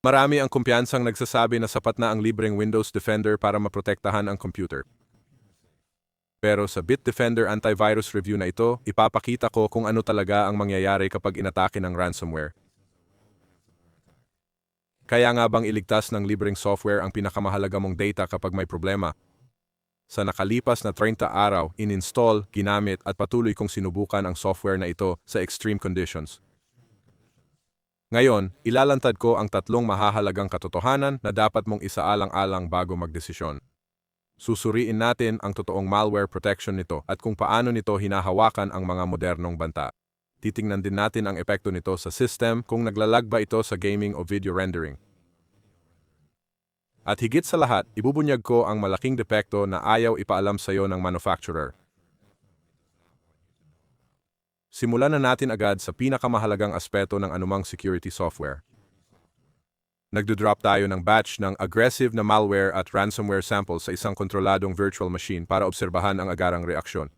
Marami ang kumpiyansang nagsasabi na sapat na ang libreng Windows Defender para maprotektahan ang computer. Pero sa Bitdefender antivirus review na ito, ipapakita ko kung ano talaga ang mangyayari kapag inatake ng ransomware. Kaya nga bang iligtas ng libreng software ang pinakamahalaga mong data kapag may problema? Sa nakalipas na 30 araw, in-install, ginamit at patuloy kong sinubukan ang software na ito sa extreme conditions. Ngayon, ilalantad ko ang tatlong mahahalagang katotohanan na dapat mong isaalang-alang bago magdesisyon. Susuriin natin ang totoong malware protection nito at kung paano nito hinahawakan ang mga modernong banta. Titingnan din natin ang epekto nito sa system kung naglalag ba ito sa gaming o video rendering. At higit sa lahat, ibubunyag ko ang malaking depekto na ayaw ipaalam sa iyo ng manufacturer. Simulan na natin agad sa pinakamahalagang aspeto ng anumang security software. Nagdo-drop tayo ng batch ng aggressive na malware at ransomware samples sa isang kontroladong virtual machine para obserbahan ang agarang reaksyon.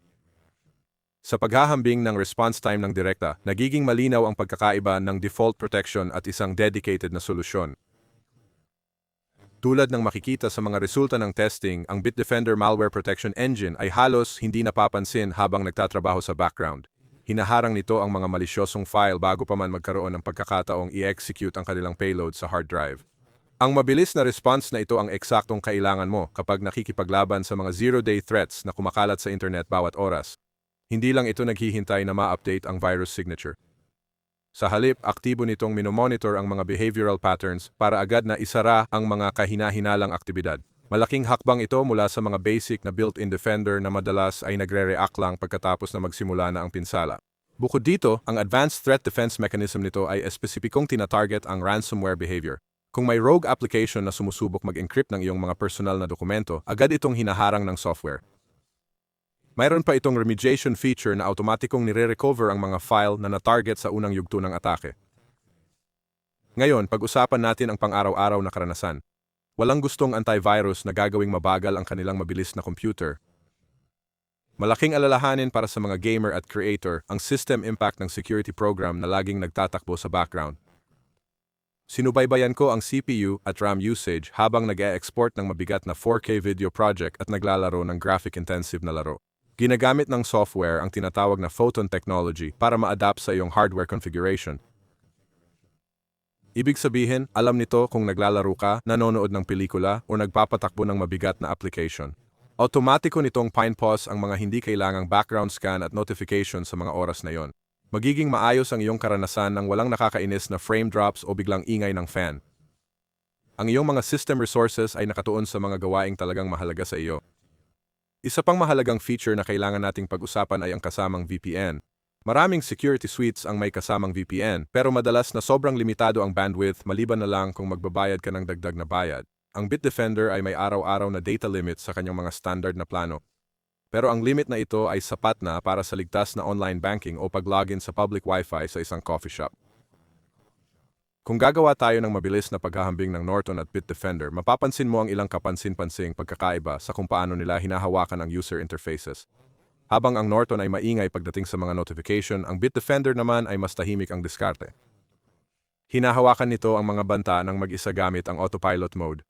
Sa paghahambing ng response time ng direkta, nagiging malinaw ang pagkakaiba ng default protection at isang dedicated na solusyon. Tulad ng makikita sa mga resulta ng testing, ang Bitdefender Malware Protection Engine ay halos hindi napapansin habang nagtatrabaho sa background. Hinaharang nito ang mga malisyosong file bago pa man magkaroon ng pagkakataong i-execute ang kanilang payload sa hard drive. Ang mabilis na response na ito ang eksaktong kailangan mo kapag nakikipaglaban sa mga zero-day threats na kumakalat sa internet bawat oras. Hindi lang ito naghihintay na ma-update ang virus signature. Sa halip, aktibo nitong minomonitor ang mga behavioral patterns para agad na isara ang mga kahina-hinalang aktibidad. Malaking hakbang ito mula sa mga basic na built-in defender na madalas ay nagre-react lang pagkatapos na magsimula na ang pinsala. Bukod dito, ang advanced threat defense mechanism nito ay espesipikong tina-target ang ransomware behavior. Kung may rogue application na sumusubok mag-encrypt ng iyong mga personal na dokumento, agad itong hinaharang ng software. Mayroon pa itong remediation feature na automatikong nire-recover ang mga file na na-target sa unang yugto ng atake. Ngayon, pag-usapan natin ang pang-araw-araw na karanasan. Walang gustong antivirus na gagawing mabagal ang kanilang mabilis na computer. Malaking alalahanin para sa mga gamer at creator ang system impact ng security program na laging nagtatakbo sa background. Sinubaybayan ko ang CPU at RAM usage habang nag-e-export ng mabigat na 4K video project at naglalaro ng graphic-intensive na laro. Ginagamit ng software ang tinatawag na photon technology para ma-adapt sa iyong hardware configuration. Ibig sabihin, alam nito kung naglalaro ka, nanonood ng pelikula, o nagpapatakbo ng mabigat na application. Automatiko nitong pine-pause ang mga hindi kailangang background scan at notification sa mga oras na yon. Magiging maayos ang iyong karanasan ng walang nakakainis na frame drops o biglang ingay ng fan. Ang iyong mga system resources ay nakatuon sa mga gawaing talagang mahalaga sa iyo. Isa pang mahalagang feature na kailangan nating pag-usapan ay ang kasamang VPN. Maraming security suites ang may kasamang VPN, pero madalas na sobrang limitado ang bandwidth maliban na lang kung magbabayad ka ng dagdag na bayad. Ang Bitdefender ay may araw-araw na data limit sa kanyang mga standard na plano. Pero ang limit na ito ay sapat na para sa ligtas na online banking o pag-login sa public Wi-Fi sa isang coffee shop. Kung gagawa tayo ng mabilis na paghahambing ng Norton at Bitdefender, mapapansin mo ang ilang kapansin-pansing pagkakaiba sa kung paano nila hinahawakan ang user interfaces. Habang ang Norton ay maingay pagdating sa mga notification, ang Bitdefender naman ay mas tahimik ang diskarte. Hinahawakan nito ang mga banta ng mag-isa gamit ang autopilot mode.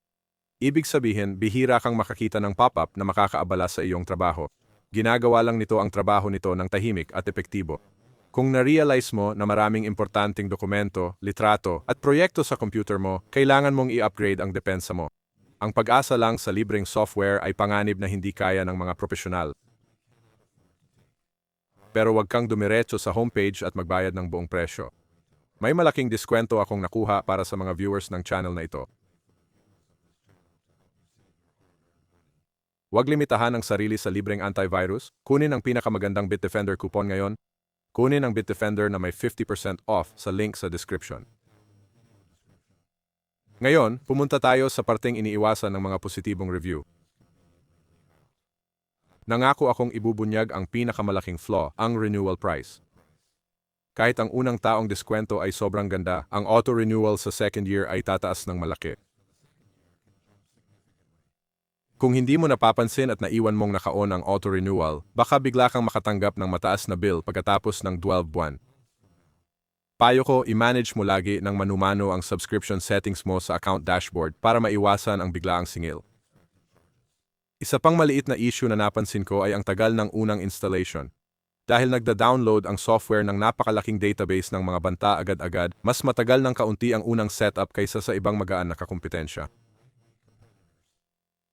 Ibig sabihin, bihira kang makakita ng pop-up na makakaabala sa iyong trabaho. Ginagawa lang nito ang trabaho nito ng tahimik at epektibo. Kung na-realize mo na maraming importanteng dokumento, litrato, at proyekto sa computer mo, kailangan mong i-upgrade ang depensa mo. Ang pag-asa lang sa libreng software ay panganib na hindi kaya ng mga profesional. Pero huwag kang dumiretso sa homepage at magbayad ng buong presyo. May malaking diskwento akong nakuha para sa mga viewers ng channel na ito. Huwag limitahan ang sarili sa libreng antivirus. Kunin ang pinakamagandang Bitdefender coupon ngayon. Kunin ang Bitdefender na may 50% off sa link sa description. Ngayon, pumunta tayo sa parteng iniiwasan ng mga positibong review. Nangako akong ibubunyag ang pinakamalaking flaw, ang renewal price. Kahit ang unang taong diskwento ay sobrang ganda, ang auto-renewal sa second year ay tataas ng malaki. Kung hindi mo napapansin at naiwan mong naka-on ang auto-renewal, baka bigla kang makatanggap ng mataas na bill pagkatapos ng 12 buwan. Payo ko, i-manage mo lagi ng manumano ang subscription settings mo sa account dashboard para maiwasan ang biglaang singil. Isa pang maliit na issue na napansin ko ay ang tagal ng unang installation. Dahil nagda-download ang software ng napakalaking database ng mga banta agad-agad, mas matagal ng kaunti ang unang setup kaysa sa ibang magaan na kakumpetensya.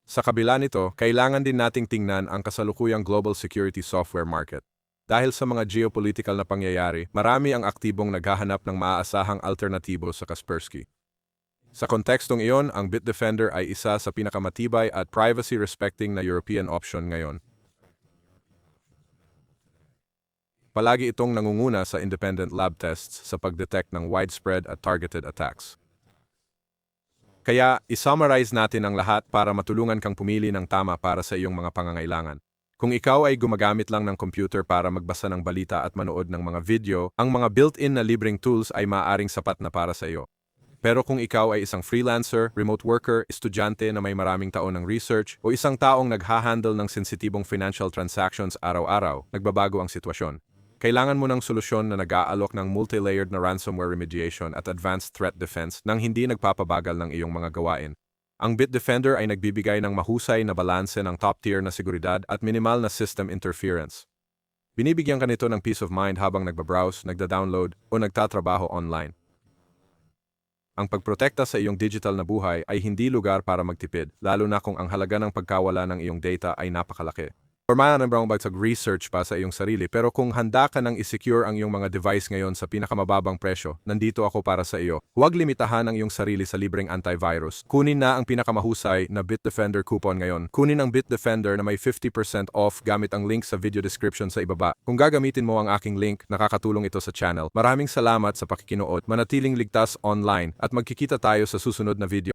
Sa kabila nito, kailangan din nating tingnan ang kasalukuyang global security software market. Dahil sa mga geopolitical na pangyayari, marami ang aktibong naghahanap ng maaasahang alternatibo sa Kaspersky. Sa kontekstong iyon, ang Bitdefender ay isa sa pinakamatibay at privacy-respecting na European option ngayon. Palagi itong nangunguna sa independent lab tests sa pagdetect ng widespread at targeted attacks. Kaya, isummarize natin ang lahat para matulungan kang pumili ng tama para sa iyong mga pangangailangan. Kung ikaw ay gumagamit lang ng computer para magbasa ng balita at manood ng mga video, ang mga built-in na libreng tools ay maaaring sapat na para sa iyo. Pero kung ikaw ay isang freelancer, remote worker, estudyante na may maraming taon ng research, o isang taong naghahandle ng sensitibong financial transactions araw-araw, nagbabago ang sitwasyon. Kailangan mo ng solusyon na nag-aalok ng multi-layered na ransomware remediation at advanced threat defense nang hindi nagpapabagal ng iyong mga gawain. Ang Bitdefender ay nagbibigay ng mahusay na balanse ng top-tier na seguridad at minimal na system interference. Binibigyan ka nito ng peace of mind habang nagbabrowse, nagda-download, o nagtatrabaho online. Ang pagprotekta sa iyong digital na buhay ay hindi lugar para magtipid, lalo na kung ang halaga ng pagkawala ng iyong data ay napakalaki. Formal na research pa sa iyong sarili, pero kung handa ka nang i-secure ang iyong mga device ngayon sa pinakamababang presyo, nandito ako para sa iyo. Huwag limitahan ang iyong sarili sa libreng antivirus. Kunin na ang pinakamahusay na Bitdefender coupon ngayon. Kunin ang Bitdefender na may 50% off gamit ang link sa video description sa ibaba. Kung gagamitin mo ang aking link, nakakatulong ito sa channel. Maraming salamat sa pakikinood, manatiling ligtas online, at magkikita tayo sa susunod na video.